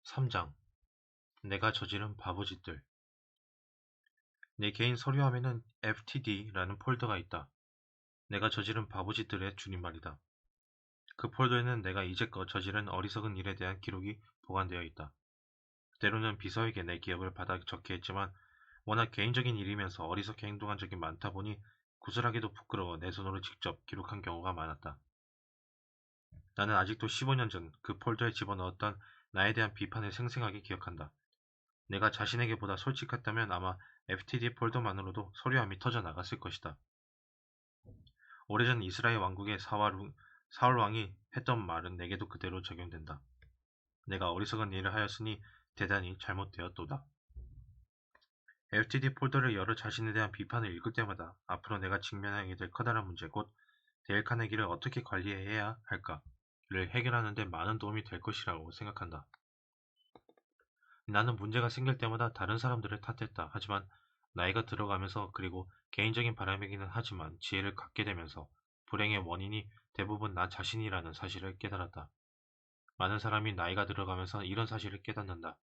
3장. 내가 저지른 바보짓들. 내 개인 서류함에는 FTD라는 폴더가 있다. 내가 저지른 바보짓들의 줄임말이다. 그 폴더에는 내가 이제껏 저지른 어리석은 일에 대한 기록이 보관되어 있다. 때로는 비서에게 내 기억을 받아 적게 했지만 워낙 개인적인 일이면서 어리석게 행동한 적이 많다 보니 구슬하기도 부끄러워 내 손으로 직접 기록한 경우가 많았다. 나는 아직도 15년 전 그 폴더에 집어넣었던 나에 대한 비판을 생생하게 기억한다. 내가 자신에게 보다 솔직했다면 아마 FTD 폴더만으로도 서류함이 터져 나갔을 것이다. 오래전 이스라엘 왕국의 사울 왕이 했던 말은 내게도 그대로 적용된다. 내가 어리석은 일을 하였으니 대단히 잘못되었도다. FTD 폴더를 열어 자신에 대한 비판을 읽을 때마다 앞으로 내가 직면하게 될 커다란 문제, 곧 데일 카네기를 어떻게 관리해야 할까를 해결하는 데 많은 도움이 될 것이라고 생각한다. 나는 문제가 생길 때마다 다른 사람들을 탓했다. 하지만 나이가 들어가면서, 그리고 개인적인 바람이기는 하지만 지혜를 갖게 되면서 불행의 원인이 대부분 나 자신이라는 사실을 깨달았다. 많은 사람이 나이가 들어가면서 이런 사실을 깨닫는다.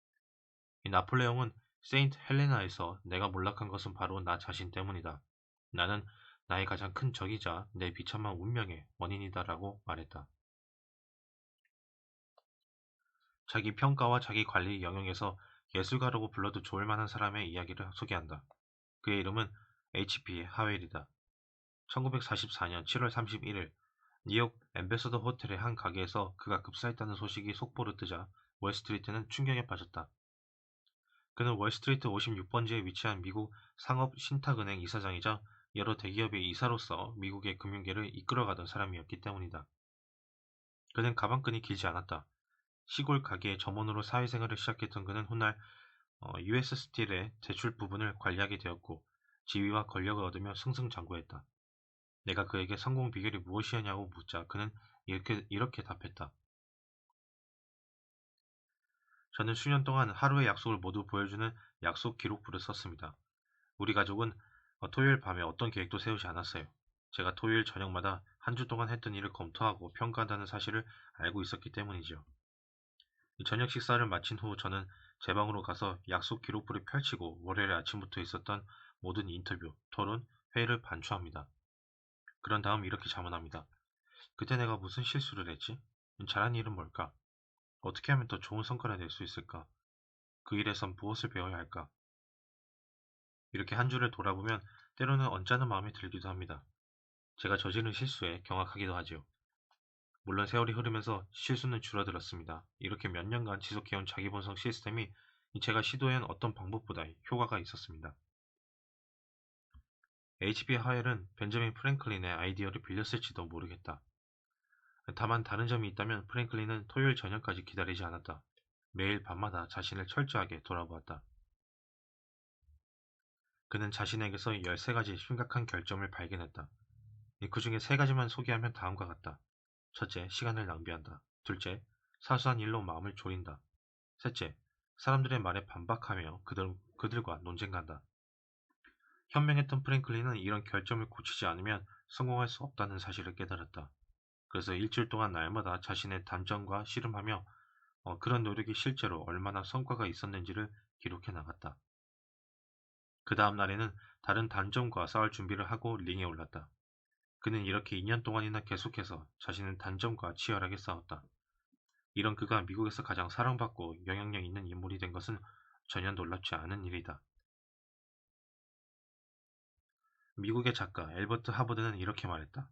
이 나폴레옹은 세인트 헬레나에서 내가 몰락한 것은 바로 나 자신 때문이다. 나는 나의 가장 큰 적이자 내 비참한 운명의 원인이다라고 말했다. 자기 평가와 자기 관리 영역에서 예술가라고 불러도 좋을 만한 사람의 이야기를 소개한다. 그의 이름은 H.P. 하웰이다. 1944년 7월 31일 뉴욕 엠베서더 호텔의 한 가게에서 그가 급사했다는 소식이 속보로 뜨자 월스트리트는 충격에 빠졌다. 그는 월스트리트 56번지에 위치한 미국 상업신탁은행 이사장이자 여러 대기업의 이사로서 미국의 금융계를 이끌어가던 사람이었기 때문이다. 그는 가방끈이 길지 않았다. 시골 가게의 점원으로 사회생활을 시작했던 그는 훗날 US 스틸의 대출 부분을 관리하게 되었고 지위와 권력을 얻으며 승승장구했다. 내가 그에게 성공 비결이 무엇이었냐고 묻자 그는 이렇게 답했다. 저는 수년 동안 하루의 약속을 모두 보여주는 약속 기록부를 썼습니다. 우리 가족은 토요일 밤에 어떤 계획도 세우지 않았어요. 제가 토요일 저녁마다 한 주 동안 했던 일을 검토하고 평가한다는 사실을 알고 있었기 때문이죠. 저녁 식사를 마친 후 저는 제 방으로 가서 약속 기록부를 펼치고 월요일 아침부터 있었던 모든 인터뷰, 토론, 회의를 반추합니다. 그런 다음 이렇게 자문합니다. 그때 내가 무슨 실수를 했지? 잘한 일은 뭘까? 어떻게 하면 더 좋은 성과를 낼 수 있을까? 그 일에선 무엇을 배워야 할까? 이렇게 한 주를 돌아보면 때로는 언짢은 마음이 들기도 합니다. 제가 저지른 실수에 경악하기도 하지요. 물론 세월이 흐르면서 실수는 줄어들었습니다. 이렇게 몇 년간 지속해온 자기분석 시스템이 제가 시도해온 어떤 방법보다 효과가 있었습니다. H.B. 하웰은 벤저민 프랭클린의 아이디어를 빌렸을지도 모르겠다. 다만 다른 점이 있다면 프랭클린은 토요일 저녁까지 기다리지 않았다. 매일 밤마다 자신을 철저하게 돌아보았다. 그는 자신에게서 13가지 심각한 결점을 발견했다. 그 중에 3가지만 소개하면 다음과 같다. 첫째, 시간을 낭비한다. 둘째, 사소한 일로 마음을 졸인다. 셋째, 사람들의 말에 반박하며 그들과 논쟁한다. 현명했던 프랭클린은 이런 결점을 고치지 않으면 성공할 수 없다는 사실을 깨달았다. 그래서 일주일 동안 날마다 자신의 단점과 씨름하며 그런 노력이 실제로 얼마나 성과가 있었는지를 기록해 나갔다. 그 다음 날에는 다른 단점과 싸울 준비를 하고 링에 올랐다. 그는 이렇게 2년 동안이나 계속해서 자신의 단점과 치열하게 싸웠다. 이런 그가 미국에서 가장 사랑받고 영향력 있는 인물이 된 것은 전혀 놀랍지 않은 일이다. 미국의 작가 엘버트 하버드는 이렇게 말했다.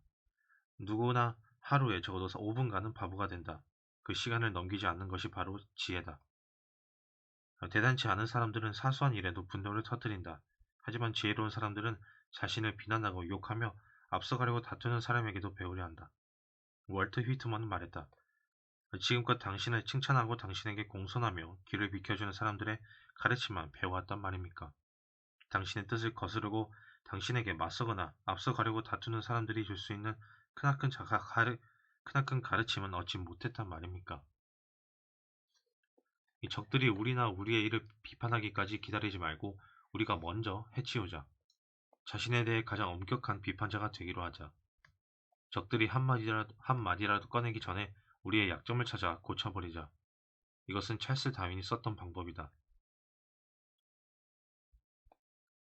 누구나 하루에 적어도 5분간은 바보가 된다. 그 시간을 넘기지 않는 것이 바로 지혜다. 대단치 않은 사람들은 사소한 일에도 분노를 터뜨린다. 하지만 지혜로운 사람들은 자신을 비난하고 욕하며 앞서가려고 다투는 사람에게도 배우려 한다. 월트 휘트먼은 말했다. 지금껏 당신을 칭찬하고 당신에게 공손하며 길을 비켜주는 사람들의 가르침만 배워왔단 말입니까? 당신의 뜻을 거스르고 당신에게 맞서거나 앞서가려고 다투는 사람들이 줄 수 있는 크나큰 가르침은 얻지 못했단 말입니까? 이 적들이 우리나 우리의 일을 비판하기까지 기다리지 말고 우리가 먼저 해치우자. 자신에 대해 가장 엄격한 비판자가 되기로 하자. 적들이 한마디라도 꺼내기 전에 우리의 약점을 찾아 고쳐버리자. 이것은 찰스 다윈이 썼던 방법이다.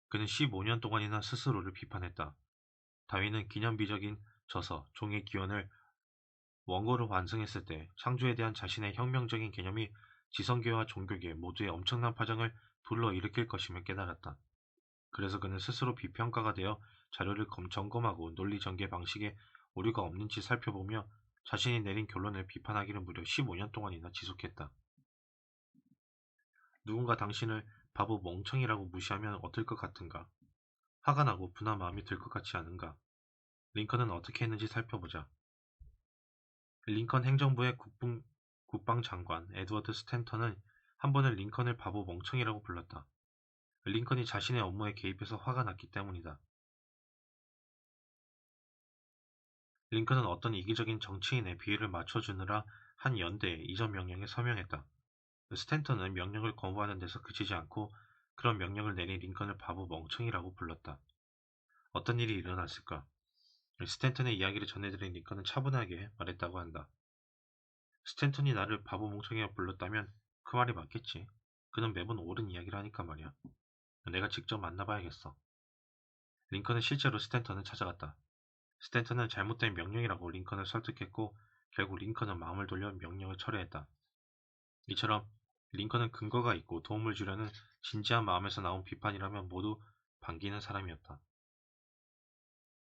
그는 15년 동안이나 스스로를 비판했다. 다윈은 기념비적인 저서 종의 기원을 원고로 완성했을 때 창조에 대한 자신의 혁명적인 개념이 지성계와 종교계 모두에 엄청난 파장을 불러일으킬 것임을 깨달았다. 그래서 그는 스스로 비평가가 되어 자료를 점검하고 논리 전개 방식에 오류가 없는지 살펴보며 자신이 내린 결론을 비판하기를 무려 15년 동안이나 지속했다. 누군가 당신을 바보 멍청이라고 무시하면 어떨 것 같은가? 화가 나고 분한 마음이 들 것 같지 않은가? 링컨은 어떻게 했는지 살펴보자. 링컨 행정부의 국방장관 에드워드 스탠턴은 한 번은 링컨을 바보 멍청이라고 불렀다. 링컨이 자신의 업무에 개입해서 화가 났기 때문이다. 링컨은 어떤 이기적인 정치인의 비위를 맞춰주느라 한 연대에 이전 명령에 서명했다. 스탠턴은 명령을 거부하는 데서 그치지 않고 그런 명령을 내린 링컨을 바보 멍청이라고 불렀다. 어떤 일이 일어났을까? 스탠턴의 이야기를 전해들은 링컨은 차분하게 말했다고 한다. 스탠턴이 나를 바보 멍청이라고 불렀다면 그 말이 맞겠지. 그는 매번 옳은 이야기를 하니까 말이야. 내가 직접 만나봐야겠어. 링컨은 실제로 스탠턴을 찾아갔다. 스탠턴은 잘못된 명령이라고 링컨을 설득했고 결국 링컨은 마음을 돌려 명령을 철회했다. 이처럼 링컨은 근거가 있고 도움을 주려는 진지한 마음에서 나온 비판이라면 모두 반기는 사람이었다.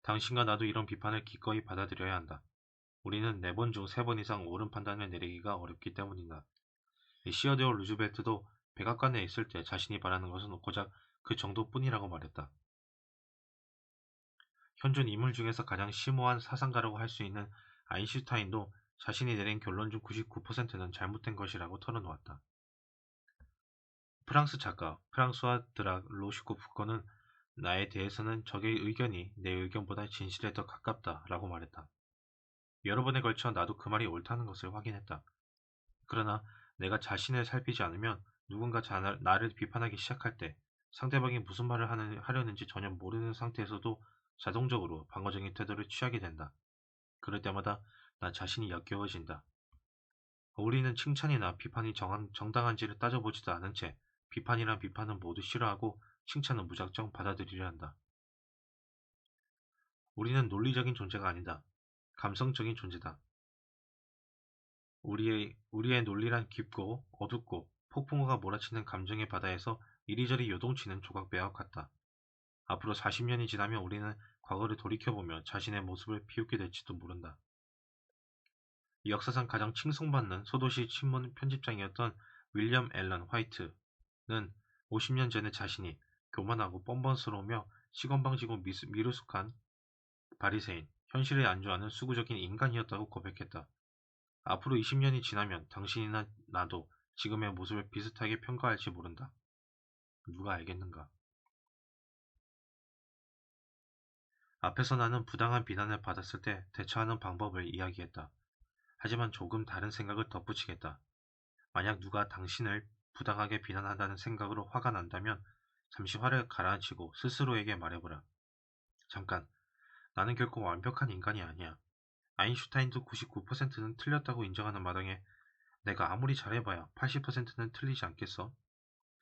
당신과 나도 이런 비판을 기꺼이 받아들여야 한다. 우리는 4번 중 3번 이상 옳은 판단을 내리기가 어렵기 때문이다. 시어데어 루즈벨트도 백악관에 있을 때 자신이 바라는 것은 고작 그 정도뿐이라고 말했다. 현존 인물 중에서 가장 심오한 사상가라고 할 수 있는 아인슈타인도 자신이 내린 결론 중 99%는 잘못된 것이라고 털어놓았다. 프랑스 작가 프랑수아 드락 로시코프코는 나에 대해서는 적의 의견이 내 의견보다 진실에 더 가깝다라고 말했다. 여러 번에 걸쳐 나도 그 말이 옳다는 것을 확인했다. 그러나 내가 자신을 살피지 않으면 누군가 나를 비판하기 시작할 때 상대방이 무슨 말을 하려는지 전혀 모르는 상태에서도 자동적으로 방어적인 태도를 취하게 된다. 그럴 때마다 나 자신이 역겨워진다. 우리는 칭찬이나 비판이 정당한지를 따져보지도 않은 채 비판이란 비판은 모두 싫어하고 칭찬은 무작정 받아들이려 한다. 우리는 논리적인 존재가 아니다. 감성적인 존재다. 우리의 논리란 깊고 어둡고 폭풍우가 몰아치는 감정의 바다에서 이리저리 요동치는 조각배와 같다. 앞으로 40년이 지나면 우리는 과거를 돌이켜보며 자신의 모습을 비웃게 될지도 모른다. 역사상 가장 칭송받는 소도시 신문 편집장이었던 윌리엄 앨런 화이트는 50년 전에 자신이 교만하고 뻔뻔스러우며 시건방지고 미루숙한 바리새인, 현실에 안주하는 수구적인 인간이었다고 고백했다. 앞으로 20년이 지나면 당신이나 나도 지금의 모습을 비슷하게 평가할지 모른다. 누가 알겠는가? 앞에서 나는 부당한 비난을 받았을 때 대처하는 방법을 이야기했다. 하지만 조금 다른 생각을 덧붙이겠다. 만약 누가 당신을 부당하게 비난한다는 생각으로 화가 난다면 잠시 화를 가라앉히고 스스로에게 말해보라. 잠깐, 나는 결코 완벽한 인간이 아니야. 아인슈타인도 99%는 틀렸다고 인정하는 마당에 내가 아무리 잘해봐야 80%는 틀리지 않겠어?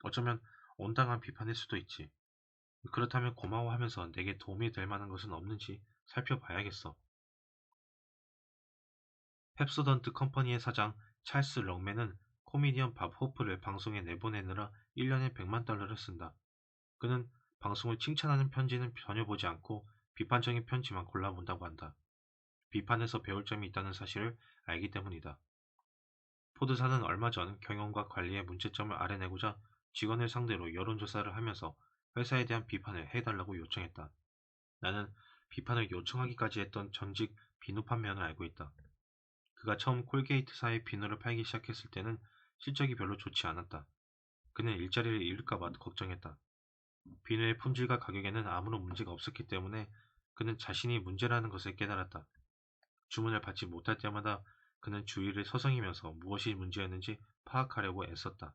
어쩌면 온당한 비판일 수도 있지. 그렇다면 고마워하면서 내게 도움이 될 만한 것은 없는지 살펴봐야겠어. 펩소던트 컴퍼니의 사장 찰스 럭맨은 코미디언 밥 호프를 방송에 내보내느라 1년에 $100만 쓴다. 그는 방송을 칭찬하는 편지는 전혀 보지 않고 비판적인 편지만 골라본다고 한다. 비판에서 배울 점이 있다는 사실을 알기 때문이다. 포드사는 얼마 전 경영과 관리의 문제점을 알아내고자 직원을 상대로 여론조사를 하면서 회사에 대한 비판을 해달라고 요청했다. 나는 비판을 요청하기까지 했던 전직 비누 판매원을 알고 있다. 그가 처음 콜게이트사의 비누를 팔기 시작했을 때는 실적이 별로 좋지 않았다. 그는 일자리를 잃을까봐 걱정했다. 비누의 품질과 가격에는 아무런 문제가 없었기 때문에 그는 자신이 문제라는 것을 깨달았다. 주문을 받지 못할 때마다 그는 주위를 서성이면서 무엇이 문제였는지 파악하려고 애썼다.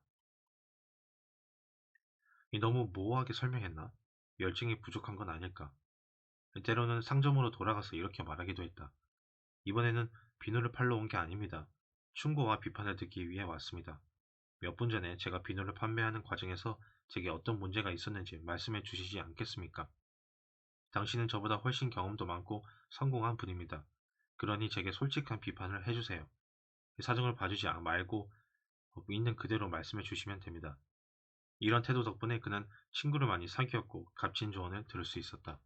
너무 모호하게 설명했나? 열정이 부족한 건 아닐까? 때로는 상점으로 돌아가서 이렇게 말하기도 했다. 이번에는 비누를 팔러 온 게 아닙니다. 충고와 비판을 듣기 위해 왔습니다. 몇 분 전에 제가 비누를 판매하는 과정에서 제게 어떤 문제가 있었는지 말씀해 주시지 않겠습니까? 당신은 저보다 훨씬 경험도 많고 성공한 분입니다. 그러니 제게 솔직한 비판을 해주세요. 사정을 봐주지 말고 있는 그대로 말씀해 주시면 됩니다. 이런 태도 덕분에 그는 친구를 많이 사귀었고 값진 조언을 들을 수 있었다.